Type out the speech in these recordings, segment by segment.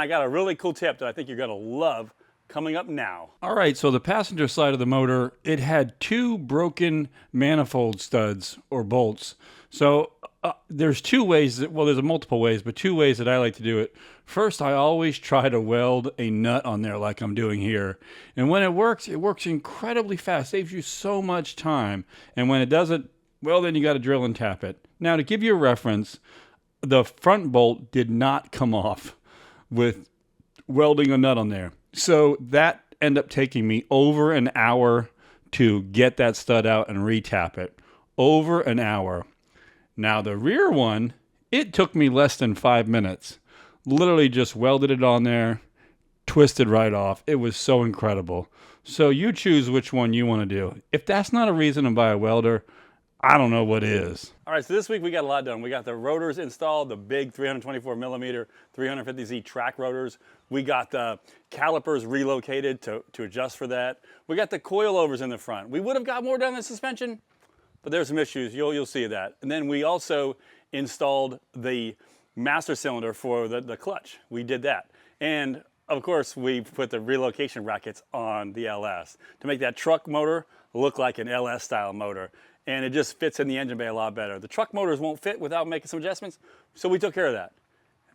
I got a really cool tip that I think you're going to love coming up now. All right, so the passenger side of the motor, it had 2 broken manifold studs or bolts. So there's 2 ways, well, there's multiple ways, but 2 ways that I like to do it. First, I always try to weld a nut on there like I'm doing here. And when it works incredibly fast, saves you so much time. And when it doesn't, well, then you got to drill and tap it. Now, to give you a reference, the front bolt did not come off with welding a nut on there. So that ended up taking me over an hour to get that stud out and retap it. Over an hour. Now the rear one, it took me less than 5 minutes. Literally just welded it on there, twisted right off. It was so incredible. So you choose which one you want to do. If that's not a reason to buy a welder, I don't know what is. All right, so this week we got a lot done. We got the rotors installed, the big 324 millimeter, 350Z track rotors. We got the calipers relocated to adjust for that. We got the coilovers in the front. We would have got more done in the suspension, but there's some issues. You'll see that. And then we also installed the master cylinder for the clutch. We did that. And of course, we put the relocation brackets on the LS to make that truck motor look like an LS style motor. And it just fits in the engine bay a lot better. The truck motors won't fit without making some adjustments, so we took care of that.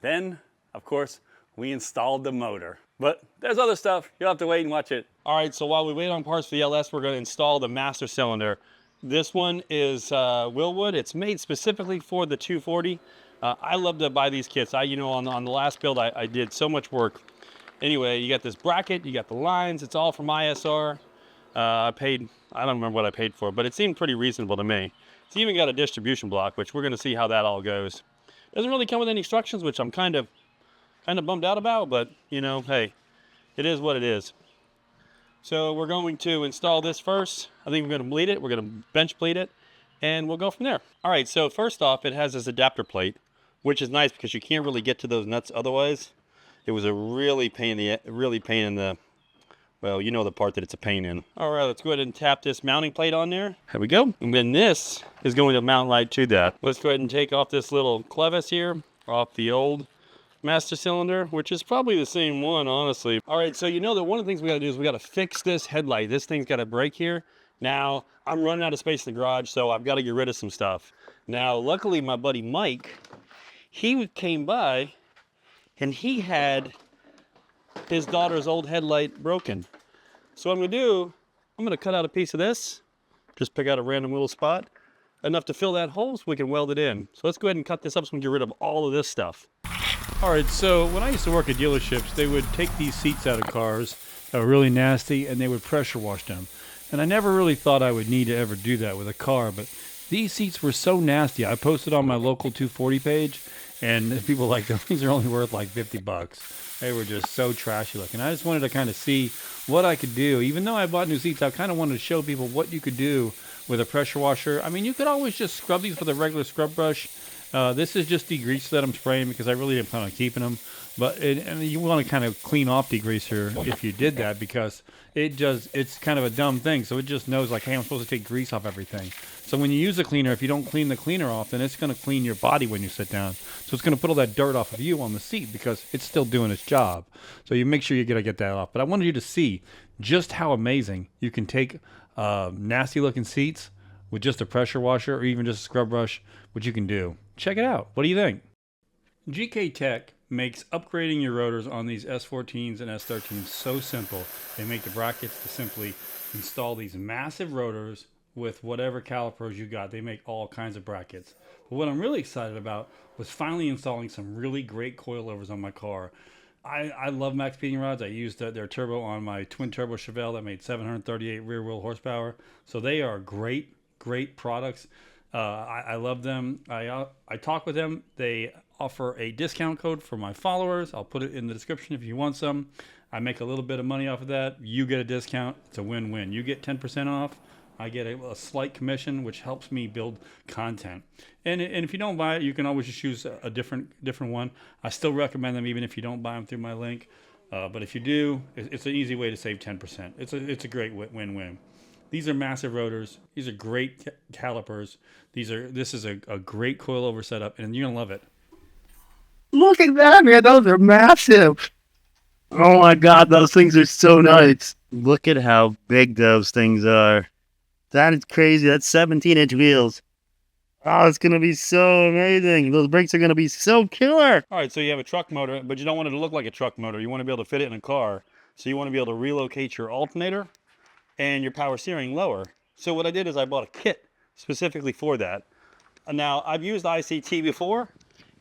Then, of course, we installed the motor. But there's other stuff. You'll have to wait and watch it. All right, so while we wait on parts for the LS, we're going to install the master cylinder. This one is Wilwood. It's made specifically for the 240. I love to buy these kits. You know, on the last build, I did so much work. Anyway, you got this bracket, you got the lines. It's all from ISR. I don't remember what I paid for, but it seemed pretty reasonable to me. It's even got a distribution block, which we're going to see how that all goes. Doesn't really come with any instructions, which I'm kind of bummed out about, but you know, hey, it is what it is. So we're going to install this first. I think we're going to bleed it. We're going to bench bleed it, and we'll go from there. All right, so first off, it has this adapter plate, which is nice because you can't really get to those nuts otherwise. It was a really pain in the well, you know the part that it's a pain in. All right, let's go ahead and tap this mounting plate on there. There we go. And then this is going to mount right to that. Let's go ahead and take off this little clevis here, off the old master cylinder, which is probably the same one, honestly. All right, so you know that one of the things we gotta do is we gotta fix this headlight. This thing's got a break here. Now, I'm running out of space in the garage, so I've got to get rid of some stuff. Now, luckily, my buddy Mike, he came by, and he had his daughter's old headlight broken. So what I'm gonna do, I'm gonna cut out a piece of this, just pick out a random little spot, enough to fill that hole so we can weld it in. So let's go ahead and cut this up so we can get rid of all of this stuff. All right, so when I used to work at dealerships, they would take these seats out of cars that were really nasty and they would pressure wash them. And I never really thought I would need to ever do that with a car, but these seats were so nasty. I posted on my local 240 page, and people were like, these are only worth like 50 bucks. They were just so trashy looking. I just wanted to kind of see what I could do. Even though I bought new seats, I kind of wanted to show people what you could do with a pressure washer. I mean, you could always just scrub these with a regular scrub brush. This is just degreaser that I'm spraying because I really didn't plan on keeping them. But and you want to kind of clean off degreaser if you did that, because it's kind of a dumb thing. So it just knows like, hey, I'm supposed to take grease off everything. So when you use a cleaner, if you don't clean the cleaner off, then it's going to clean your body when you sit down. So it's going to put all that dirt off of you on the seat because it's still doing its job. So you make sure you're going to get that off. But I wanted you to see just how amazing you can take nasty looking seats with just a pressure washer or even just a scrub brush, what you can do. Check it out. What do you think? GK Tech makes upgrading your rotors on these S14s and S13s so simple. They make the brackets to simply install these massive rotors with whatever calipers you got. They make all kinds of brackets. But what I'm really excited about was finally installing some really great coilovers on my car. I love max speeding rods. I used their turbo on my twin turbo Chevelle that made 738 rear wheel horsepower. So they are great products. I love them. I talk with them. They offer a discount code for my followers. I'll put it in the description if you want some. I make a little bit of money off of that. You get a discount. It's a win-win. You get 10% off. I get a slight commission, which helps me build content. And if you don't buy it, you can always just choose a different one. I still recommend them even if you don't buy them through my link. But if you do, it's an easy way to save 10%. It's a great win-win. These are massive rotors. These are great calipers. This is a great coilover setup, and you're gonna love it. Look at that, man. Those are massive. Oh my God, those things are so nice. Look at how big those things are. That is crazy. That's 17-inch wheels. Oh, it's going to be so amazing. Those brakes are going to be so killer. All right, so you have a truck motor, but you don't want it to look like a truck motor. You want to be able to fit it in a car. So you want to be able to relocate your alternator and your power steering lower. So what I did is I bought a kit specifically for that. Now, I've used ICT before,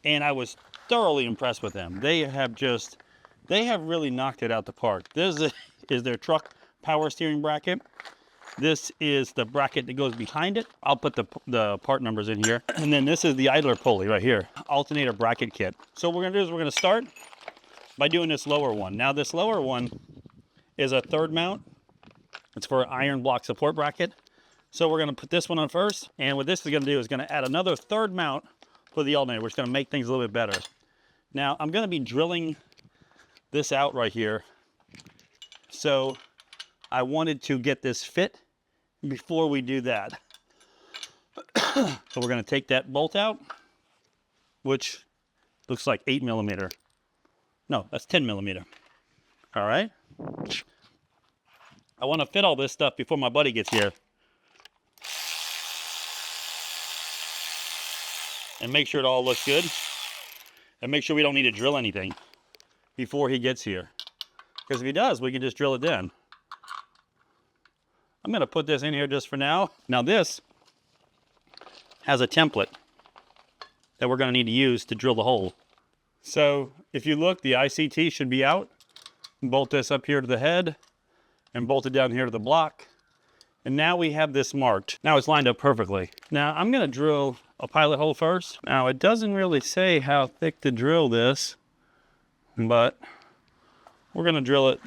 and I was thoroughly impressed with them. They have really knocked it out the park. This is their truck power steering bracket. This is the bracket that goes behind it. I'll put the part numbers in here. And then this is the idler pulley right here, alternator bracket kit. So what we're gonna do is we're gonna start by doing this lower one. Now this lower one is a third mount. It's for an iron block support bracket. So we're gonna put this one on first. And what this is gonna do is gonna add another third mount for the alternator, which is gonna make things a little bit better. Now I'm gonna be drilling this out right here. So I wanted to get this fit before we do that. So we're gonna take that bolt out, which looks like 8mm. No, that's 10mm. All right. I wanna fit all this stuff before my buddy gets here. And make sure it all looks good. And make sure we don't need to drill anything before he gets here. Because if he does, we can just drill it then. I'm gonna put this in here just for now. Now this has a template that we're gonna need to use to drill the hole. So if you look, the ICT should be out. Bolt this up here to the head and bolt it down here to the block. And now we have this marked. Now it's lined up perfectly. Now I'm gonna drill a pilot hole first. Now it doesn't really say how thick to drill this, but we're gonna drill it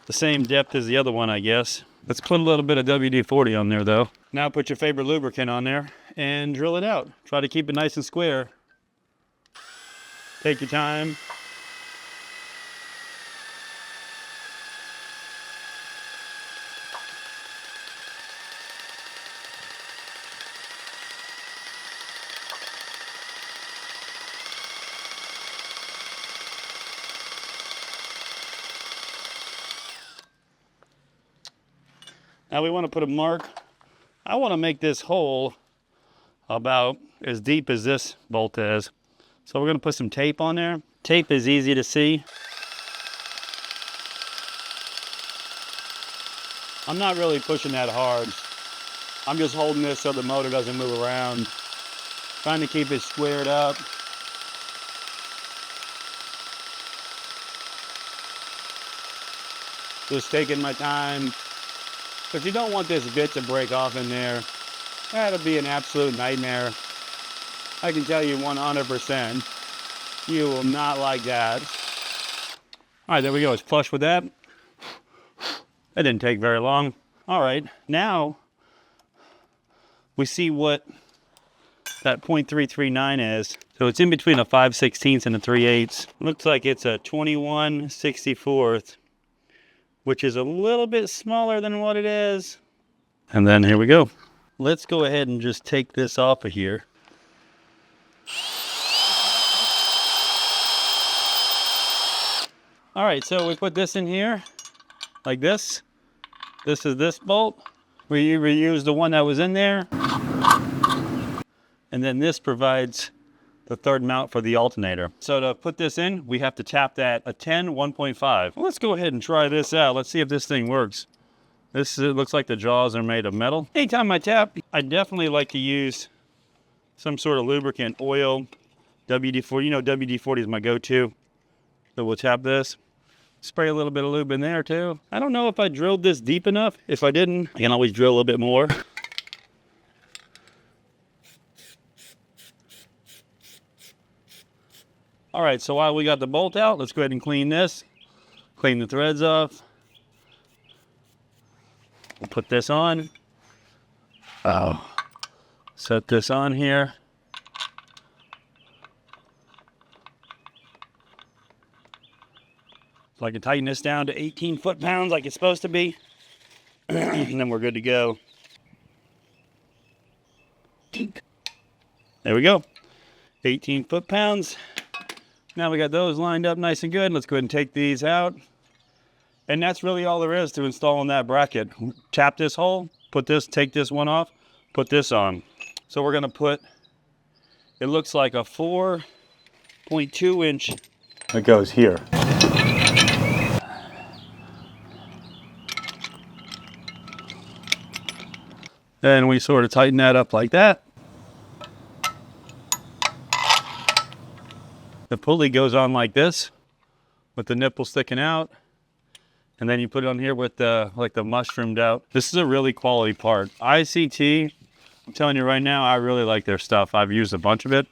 the same depth as the other one, I guess. Let's put a little bit of WD-40 on there though. Now put your favorite lubricant on there and drill it out. Try to keep it nice and square. Take your time. Now we want to put a mark. I want to make this hole about as deep as this bolt is. So we're going to put some tape on there. Tape is easy to see. I'm not really pushing that hard. I'm just holding this so the motor doesn't move around. Trying to keep it squared up. Just taking my time. Because you don't want this bit to break off in there. That'll be an absolute nightmare. I can tell you 100%. You will not like that. All right, there we go. It's flush with that. That didn't take very long. All right, now we see what that 0.339 is. So it's in between a 5/16 and a 3/8. Looks like it's a 21/64, which is a little bit smaller than what it is. And then here we go. Let's go ahead and just take this off of here. All right, so we put this in here like this. This is this bolt. We reused the one that was in there. And then this provides the third mount for the alternator. So to put this in, we have to tap that a 10 1.5. Well, let's go ahead and try this out. Let's see if this thing works. It looks like the jaws are made of metal. Anytime I tap, I definitely like to use some sort of lubricant, oil, WD-40. You know WD-40 is my go-to. So we'll tap this. Spray a little bit of lube in there too. I don't know if I drilled this deep enough. If I didn't, I can always drill a little bit more. All right, so while we got the bolt out, let's go ahead and clean this. Clean the threads off. We'll put this on. Set this on here. So I can tighten this down to 18 foot-pounds like it's supposed to be. And then we're good to go. There we go. 18 foot-pounds. Now we got those lined up nice and good. Let's go ahead and take these out. And that's really all there is to installing that bracket. Tap this hole, put this, take this one off, put this on. So we're gonna put, it looks like a 4.2 inch. It goes here. Then we sort of tighten that up like that. The pulley goes on like this, with the nipple sticking out. And then you put it on here with the, like the mushroomed out. This is a really quality part. ICT, I'm telling you right now, I really like their stuff. I've used a bunch of it,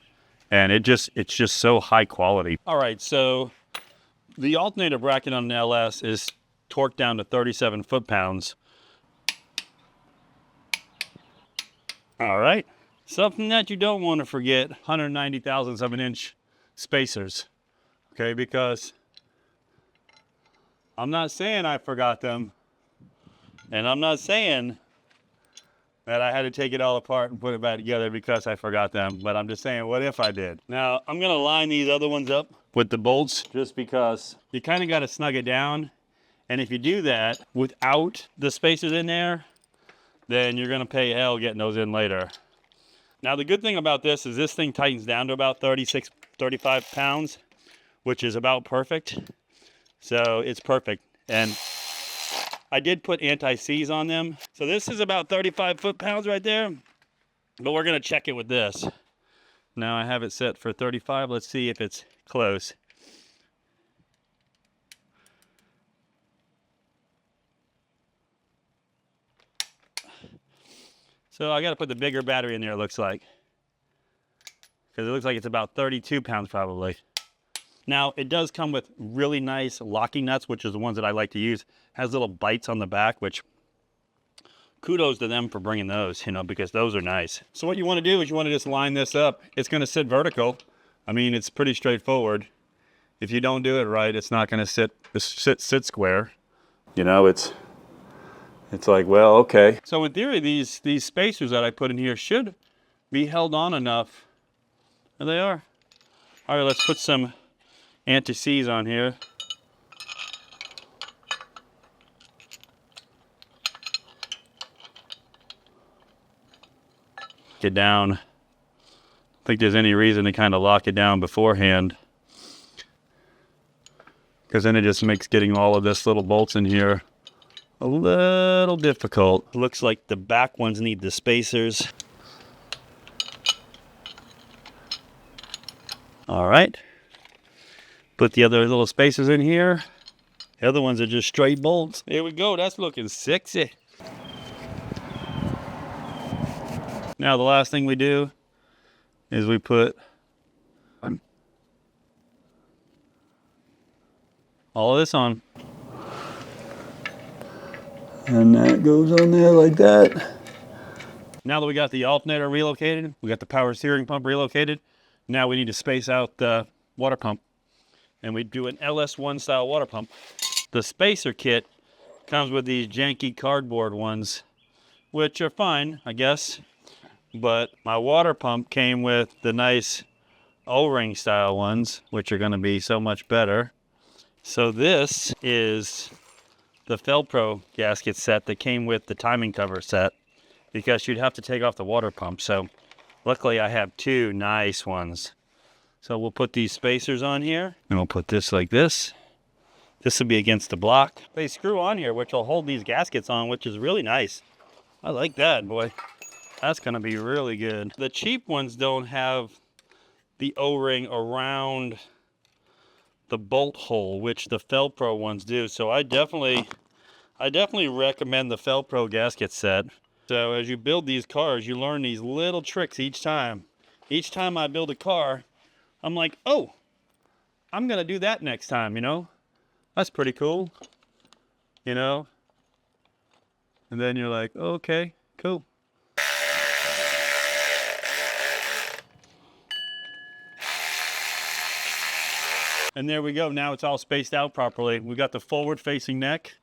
and it's just so high quality. All right, so the alternator bracket on an LS is torqued down to 37 foot-pounds. All right, something that you don't want to forget, 190 thousandths of an inch spacers, okay? Because I'm not saying I forgot them, and I'm not saying that I had to take it all apart and put it back together because I forgot them, but I'm just saying, what if I did? Now, I'm gonna line these other ones up with the bolts just because you kind of got to snug it down, and if you do that without the spacers in there, then you're gonna pay hell getting those in later. Now, the good thing about this is this thing tightens down to about 36, 35 pounds, which is about perfect. So it's perfect. And I did put anti-seize on them. So this is about 35 foot-pounds right there, but we're gonna check it with this. Now I have it set for 35. Let's see if it's close. So I got to put the bigger battery in there, it looks like. Because it looks like it's about 32 pounds probably. Now, it does come with really nice locking nuts, which is the ones that I like to use. Has little bites on the back, which kudos to them for bringing those, you know, because those are nice. So what you want to do is you want to just line this up. It's going to sit vertical. I mean, it's pretty straightforward. If you don't do it right, it's not going to sit square. You know, it's like, well, okay. So in theory, these spacers that I put in here should be held on enough. There they are. All right, let's put some anti-seize on here. Get down. I don't think there's any reason to kind of lock it down beforehand, because then it just makes getting all of this little bolts in here a little difficult. Looks like the back ones need the spacers. All right. Put the other little spacers in here. The other ones are just straight bolts. There we go. That's looking sexy. Now the last thing we do is we put all of this on. And that goes on there like that. Now that we got the alternator relocated, we got the power steering pump relocated, now we need to space out the water pump. And we do an LS1 style water pump. The spacer kit comes with these janky cardboard ones, which are fine, I guess. But my water pump came with the nice O-ring style ones, which are going to be so much better. So this is the Velcro gasket set that came with the timing cover set, because you'd have to take off the water pump. So luckily I have two nice ones. So we'll put these spacers on here, and we'll put this like this. This will be against the block. They screw on here, which will hold these gaskets on, which is really nice. I like that, boy. That's gonna be really good. The cheap ones don't have the O-ring around the bolt hole, which the Velcro ones do. So I definitely recommend the Velcro gasket set. So as you build these cars, you learn these little tricks each time. Each time I build a car, I'm like, oh, I'm gonna do that next time, you know? That's pretty cool, you know? And then you're like, okay, cool. And there we go. Now it's all spaced out properly. We've got the forward-facing neck.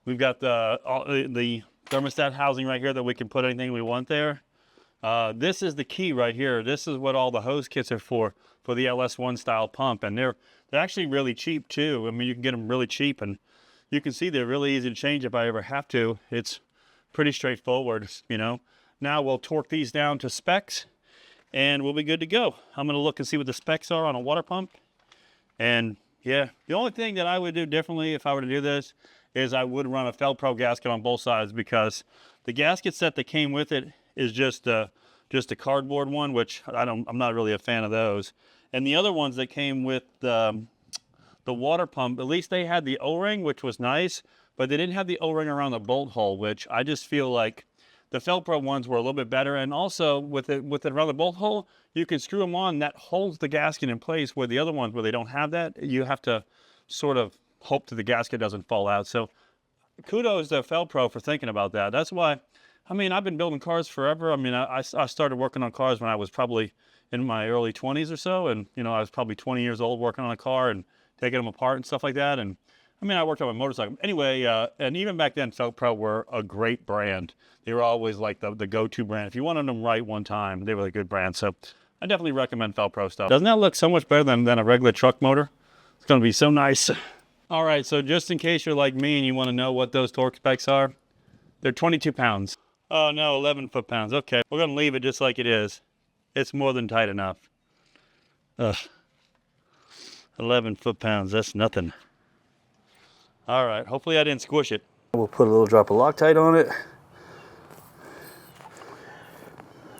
We've got the thermostat housing right here that we can put anything we want there. This is the key right here. This is what all the hose kits are for the LS1 style pump, and they're actually really cheap too. I mean, you can get them really cheap, and you can see they're really easy to change if I ever have to. It's pretty straightforward, you know. Now we'll torque these down to specs, and we'll be good to go. I'm gonna look and see what the specs are on a water pump, and yeah, the only thing that I would do differently if I were to do this is I would run a Felpro gasket on both sides, because the gasket set that came with it is just a cardboard one, which I'm not really a fan of those. And the other ones that came with the water pump, at least they had the O-ring, which was nice, but they didn't have the O-ring around the bolt hole, which I just feel like the Felpro ones were a little bit better. And also with it around the bolt hole, you can screw them on. That holds the gasket in place, where the other ones, where they don't have that, you have to sort of hope that the gasket doesn't fall out. So kudos to Felpro for thinking about that. That's why, I mean, I've been building cars forever. I mean, I started working on cars when I was probably in my early 20s or so. And, you know, I was probably 20 years old working on a car and taking them apart and stuff like that. And I mean, I worked on a motorcycle. Anyway, and even back then, Felpro were a great brand. They were always like the go-to brand. If you wanted them right one time, they were a good brand. So I definitely recommend Felpro stuff. Doesn't that look so much better than a regular truck motor? It's going to be so nice. All right, so just in case you're like me and you want to know what those torque specs are, they're 22 pounds. Oh no, 11 foot-pounds. Okay, we're going to leave it just like it is. It's more than tight enough. Ugh. 11 foot-pounds, that's nothing. All right, hopefully I didn't squish it. We'll put a little drop of Loctite on it.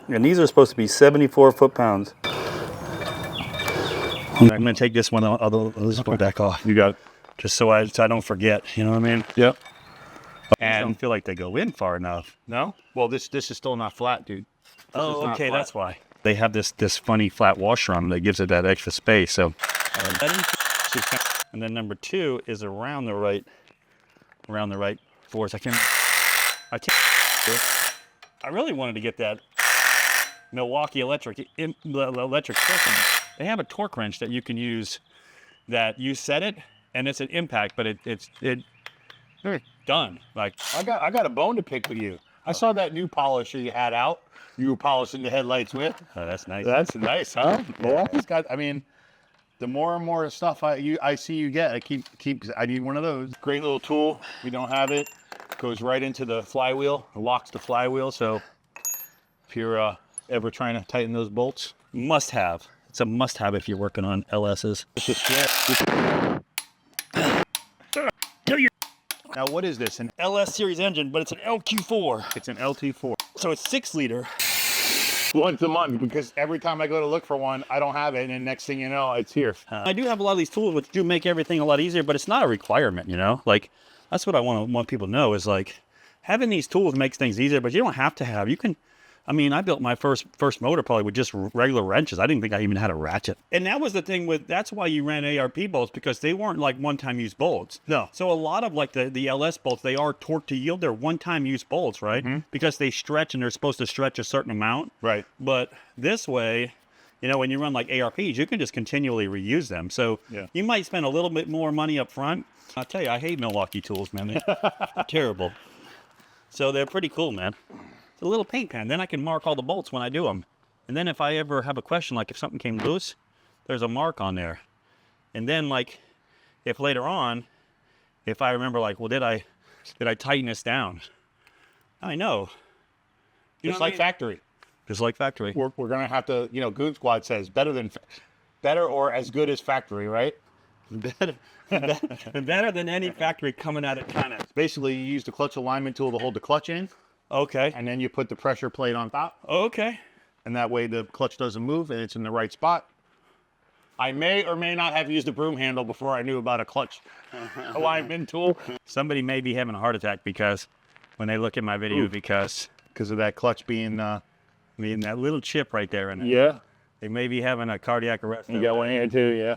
And these are supposed to be 74 foot-pounds. I'm going to take this one, I'll just put it back off. You got it. Just so I don't forget, you know what I mean? Yep. And I don't feel like they go in far enough. No? Well, this is still not flat, dude. Oh, okay, that's why. They have this funny flat washer on them that gives it that extra space. So, and then number 2 is around the right force. I really wanted to get that Milwaukee electric system. They have a torque wrench that you can use, that you set it and it's an impact, but it's done. Like, I got a bone to pick with you. I saw that new polish you had out. You were polishing the headlights with. oh, that's nice. That's nice, huh? Milwaukee's got. I mean, the more and more stuff I see you get, I need one of those. Great little tool. We don't have it. Goes right into the flywheel. Locks the flywheel. So if you're ever trying to tighten those bolts, Must have. It's a must have if you're working on LSs. now what is this? An LS series engine, but it's an LQ4. It's an LT4. So it's 6 liter. Once a month, because every time I go to look for one, I don't have it, and next thing you know, it's here. I do have a lot of these tools which do make everything a lot easier, but it's not a requirement, you know? Like, that's what I want people to know is, like, having these tools makes things easier, but you don't have to have. You can, I mean, I built my first motor probably with just regular wrenches. I didn't think I even had a ratchet. And that was the thing with, that's why you ran ARP bolts, because they weren't like one-time use bolts. No. So a lot of like the LS bolts, they are torque to yield. They're one-time use bolts, right? Mm-hmm. Because they stretch and they're supposed to stretch a certain amount. Right. But this way, you know, when you run like ARPs, you can just continually reuse them. So Yeah. you might spend a little bit more money up front. I'll tell you, I hate Milwaukee tools, man. They're terrible. So they're pretty cool, man. It's a little paint pen. Then I can mark all the bolts when I do them. And then if I ever have a question, like if something came loose, there's a mark on there. And then like, if later on, if I remember like, well, did I tighten this down? I know. You Just know what I like mean? factory. Just like factory. We're going to have to, you know, Goon Squad says better or as good as factory, right? Better than any factory coming at it kind of. Basically, you use the clutch alignment tool to hold the clutch in, Okay. and then you put the pressure plate on top, Okay. and that way the clutch doesn't move and it's in the right spot. I may or may not have used a broom handle before I knew about a clutch alignment tool Somebody may be having a heart attack because when they look at my video, because of that clutch being, that little chip right there in it. yeah. They may be having a cardiac arrest. You got one here too, yeah.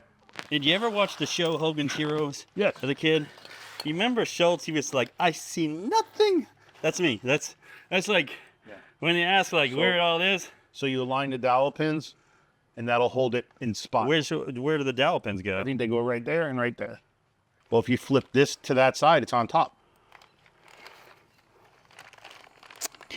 Did you ever watch the show Hogan's Heroes? Yes. As a kid? You remember Schultz? He was like, I see nothing. That's me. That's like, when they ask like, where it all is, So you align the dowel pins, and that'll hold it in spot. where do the dowel pins go? I think they go right there and right there. Well, if you flip this to that side, it's on top.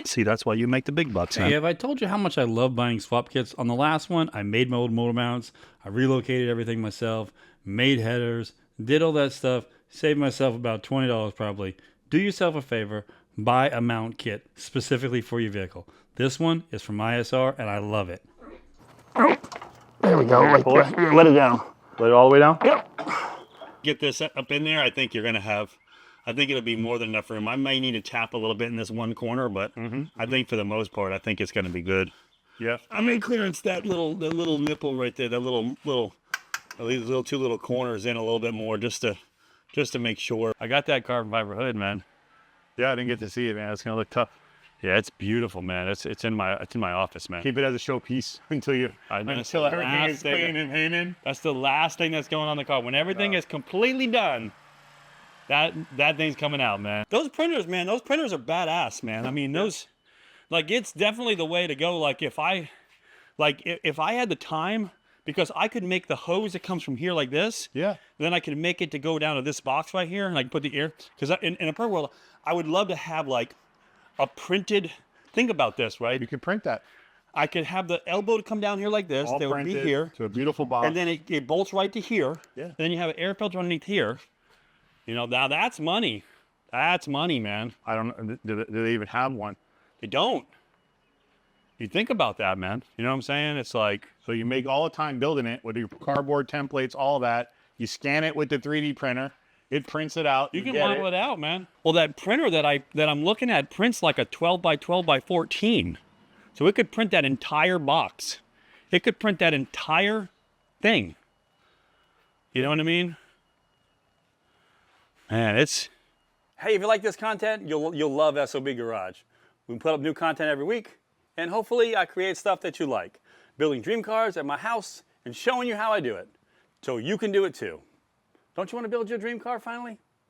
See, that's why you make the big bucks, Hey, man. have I told you how much I love buying swap kits? On the last one, I made my old motor mounts. I relocated everything myself, made headers, did all that stuff, saved myself about $20 probably. Do yourself a favor, buy a mount kit specifically for your vehicle. This one is from ISR, and I love it. There we go. Right there. Here, let it down. Let it all the way down? Yep. Get this up in there. I think you're gonna have. I think it'll be more than enough room. I may need to tap a little bit in this one corner, but I think for the most part, I think it's gonna be good. Yeah. I made clearance that little nipple right there, that little these two little corners in a little bit more just to make sure. I got that carbon fiber hood, man. Yeah, I didn't get to see it, man. It's gonna look tough. Yeah, it's beautiful, man. It's in my office, man. Keep it as a showpiece until Until everything is clean and painted. That's the last thing that's going on the car. When everything is completely done, that thing's coming out, man. Those printers, man, those printers are badass, man. I mean, those, like, it's definitely the way to go. Like, if I had the time, because I could make the hose that comes from here like this. Yeah. Then I could make it to go down to this box right here, and I can put the ear. Because in a perfect world, I would love to have like a printed. Think about this, right? You can print that. I could have the elbow to come down here like this. All They would be printed here, to a beautiful box. and then it bolts right to here. Yeah. And then you have an air filter underneath here. You know, now that's money. That's money, man. I don't know. Do they even have one? They don't. You think about that, man. You know what I'm saying? It's like, So you make all the time building it with your cardboard templates, all that. You scan it with the 3D printer. It prints it out. you can get model it out, man. Well, that printer that I'm looking at prints like a 12 by 12 by 14. So it could print that entire box. It could print that entire thing. You know what I mean? Man, it's... Hey, if you like this content, you'll love SOB Garage. We put up new content every week, and hopefully I create stuff that you like. Building dream cars at my house and showing you how I do it, so you can do it too. Don't you want to build your dream car finally?